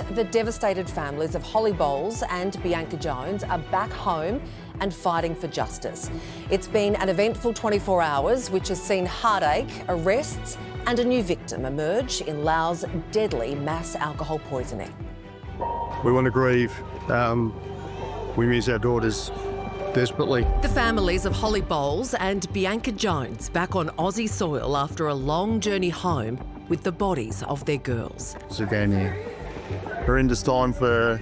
the devastated families of Holly Bowles and Bianca Jones are back home and fighting for justice. It's been an eventful 24 hours which has seen heartache, arrests and a new victim emerge in Laos' deadly mass alcohol poisoning. We want to grieve. We miss our daughters desperately. The families of Holly Bowles and Bianca Jones back on Aussie soil after a long journey home with the bodies of their girls. It's again a horrendous time for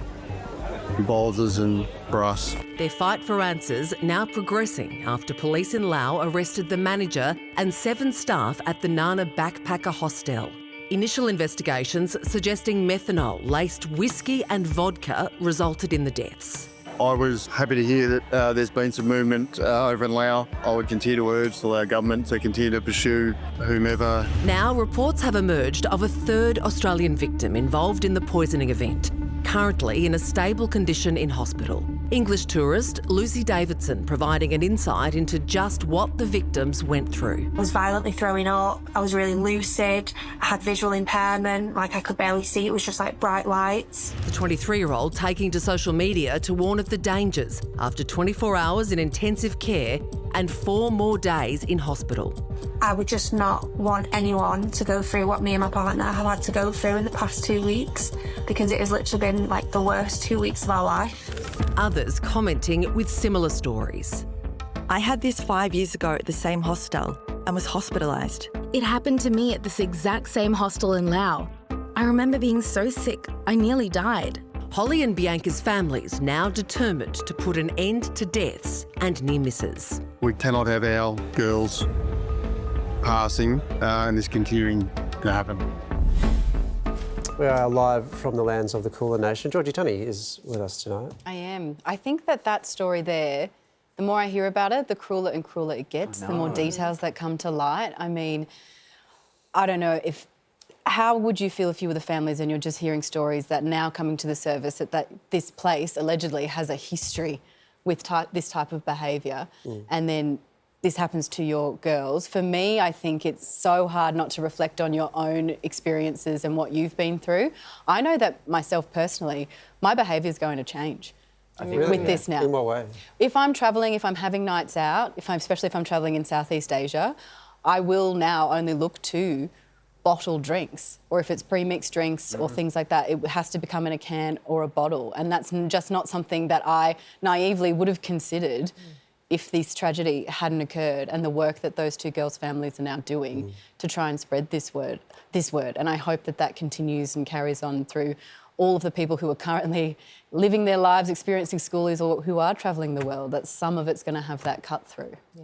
the Bowleses and for us. Their fight for answers now progressing after police in Laos arrested the manager and 7 staff at the Nana backpacker hostel. Initial investigations suggesting methanol-laced whiskey and vodka resulted in the deaths. I was happy to hear that there's been some movement over in Laos. I would continue to urge the Lao government to continue to pursue whomever. Now reports have emerged of a 3rd Australian victim involved in the poisoning event, currently in a stable condition in hospital. English tourist Lucy Davidson providing an insight into just what the victims went through. I was violently throwing up, I was really lucid, I had visual impairment, like I could barely see, it was just like bright lights. The 23-year-old taking to social media to warn of the dangers after 24 hours in intensive care and 4 more days in hospital. I would just not want anyone to go through what me and my partner have had to go through in the past 2 weeks, because it has literally been like the worst 2 weeks of our life. Others commenting with similar stories. I had this 5 years ago at the same hostel and was hospitalised. It happened to me at this exact same hostel in Laos. I remember being so sick, I nearly died. Holly and Bianca's families now determined to put an end to deaths and near misses. We cannot have our girls passing and this continuing to happen. We are live from the lands of the Kulin Nation. Georgie Tunney is with us tonight. I am. I think that story there, the more I hear about it, the crueler and crueler it gets, the more details that come to light. I mean, I don't know if... How would you feel if you were the families and you're just hearing stories that now coming to the service that this place allegedly has a history with this type of behaviour and then this happens to your girls? For me, I think it's so hard not to reflect on your own experiences and what you've been through. I know that myself personally, my behaviour is going to change with this now. In what way? If I'm travelling, if I'm having nights out, especially if I'm travelling in Southeast Asia, I will now only look to bottled drinks, or if it's pre-mixed drinks or things like that, it has to become in a can or a bottle. And that's just not something that I naively would have considered if this tragedy hadn't occurred, and the work that those 2 girls' families are now doing to try and spread this word. And I hope that continues and carries on through all of the people who are currently living their lives, experiencing schoolies, or who are travelling the world, that some of it's going to have that cut through. Yeah.